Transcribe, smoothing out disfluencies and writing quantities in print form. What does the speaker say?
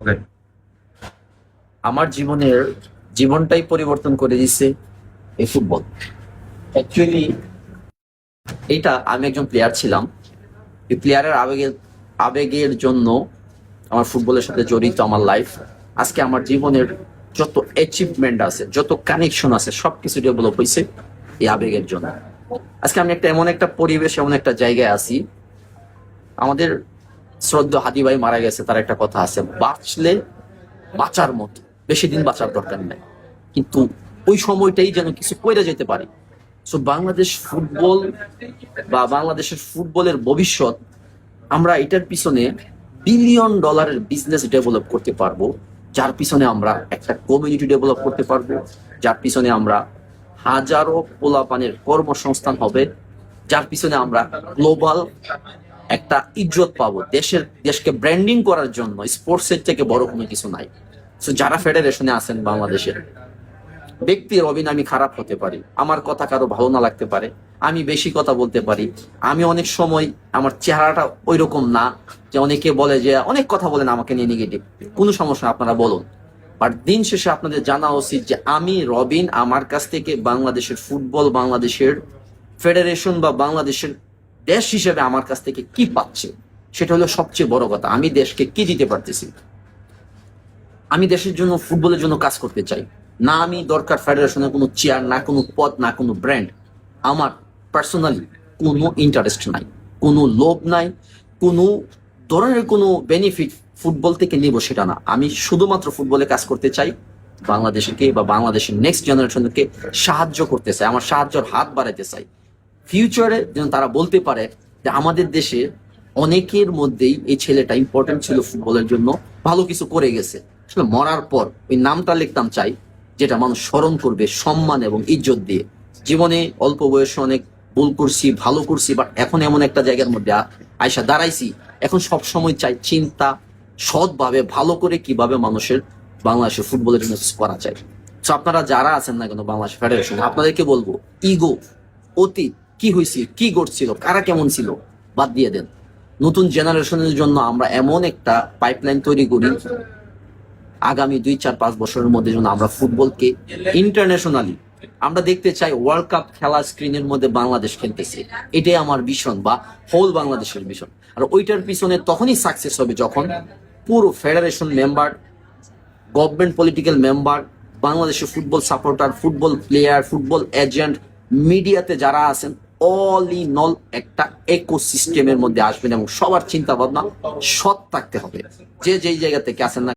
ওকে। আমার জীবনটাই পরিবর্তন করে দিচ্ছে এই ফুটবল। অ্যাকচুয়ালি এইটা আমি একজন প্লেয়ার ছিলাম। এই প্লেয়ারের আবেগের জন্য আমার ফুটবলের সাথে জড়িত আমার লাইফ। আজকে আমার জীবনের যত অ্যাচিভমেন্ট আছে, যত কানেকশন আছে, সবকিছু ডেভেলপ হয়েছে এই আবেগের জন্য। আজকে আমি এমন একটা পরিবেশ, এমন একটা জায়গায় আছি। আমাদের শ্রদ্ধা হাদি ভাই মারা গেছে, তার একটা কথা আছে, বাঁচলে বাঁচার মতো, বেশি দিন বাঁচার দরকার নাই, কিন্তু ওই সময়টাই যেন কিছু কইরা যেতে পারি। সো বাংলাদেশ ফুটবল বা বাংলাদেশের ফুটবলের ভবিষ্যৎ, আমরা এটার পিছনে বিলিয়ন ডলারের বিজনেস ডেভেলপ করতে পারবো, যার পিছনে আমরা একটা কমিউনিটি ডেভেলপ করতে পারবো, যার পিছনে আমরা হাজারো পোলাপানের কর্মসংস্থান হবে, যার পিছনে আমরা গ্লোবাল একটা ইজ্জত পাবো। দেশকে ব্র্যান্ডিং করার জন্য স্পোর্টসের থেকে বড় কোনো কিছু নাই। সো যারা ফেডারেশনে আছেন বাংলাদেশের, ব্যক্তির রবিন আমি খারাপ হতে পারি, আমার কথা কারো ভালো না লাগতে পারে, আমি বেশি কথা বলতে পারি, আমি অনেক সময় আমার চেহারাটা ওই রকম না, যে অনেকে বলে যে অনেক কথা বলেন আমাকে নিয়ে নেগেটিভ। কোনো সমস্যা, আপনারা বলুন। বাট দিন শেষে আপনাদের জানা উচিত যে আমি রবিন, আমার কাছ থেকে বাংলাদেশের ফুটবল, বাংলাদেশের ফেডারেশন বা বাংলাদেশের দেশ হিসেবে আমার কাছ থেকে কি পাচ্ছে, সেটা হলো সবচেয়ে বড় কথা। আমি দেশকে কি দিতে পারতেছি। আমি দেশের জন্য, ফুটবলের জন্য কাজ করতে চাই না। আমি দরকার ফেডারেশনের কোনো চেয়ার, না কোনো পদ, না কোনো ব্র্যান্ড। আমার পার্সোনালি কোনো ইন্টারেস্ট নাই, কোনো লোভ নাই, কোনো ধরনের কোনো বেনিফিট ফুটবল থেকে নিব সেটা না। আমি শুধুমাত্র ফুটবলে কাজ করতে চাই, বাংলাদেশকে বা বাংলাদেশের নেক্সট জেনারেশনকে সাহায্য করতে চাই, আমার সাহায্যের হাত বাড়াইতে চাই। ফিউচারে যেন তারা বলতে পারে যে আমাদের দেশে অনেকের মধ্যেই এই ছেলেটা ইম্পর্টেন্ট ছিল ফুটবলের জন্য, ভালো কিছু করে গেছে। আসলে মরার পর ওই নামটা লিখতাম চাই, যেটা মানুষ স্মরণ করবে সম্মান এবং ইজ্জত দিয়ে। জীবনে অল্প বয়সে অনেক ভুল করছি, ভালো করছি, বাট এখন এমন একটা জায়গার মধ্যে আয়সা দাঁড়াইছি, এখন সব সময় চাই চিন্তা সৎভাবে ভালো করে কিভাবে মানুষের বাংলাদেশের ফুটবলের জন্য কিছু করা যায়। তো আপনারা যারা আছেন না কেন বাংলাদেশ ফেডারেশন, আপনাদেরকে বলবো, ইগো, অতীত কি হয়েছিল, কি ঘটছিল, কারা কেমন ছিল, বাদ দিয়ে দেন। নতুন জেনারেশনের জন্য আমরা এমন একটা পাইপলাইন তৈরি করি, আগামী 2-4-5 বছরের মধ্যে যেন আমরা ফুটবলকে ইন্টারন্যাশনালি আমরা দেখতে চাই। ওয়ার্ল্ড কাপ খেলা স্ক্রিনের মধ্যে বাংলাদেশ খেলতেছে, এটাই আমার ভিশন বা হোল বাংলাদেশের ভিশন। আর ওইটার পিছনে তখনই সাকসেস হবে যখন পুরো federation member, government political member, বাংলাদেশের football supporter, football player, football agent, মিডিয়াতে যারা আছেন, অল ইন অল একটা ইকোসিস্টেমের মধ্যে আসবেন এবং সবার চিন্তা ভাবনা সৎ থাকতে হবে। যে যেই জায়গা থেকে আসেন না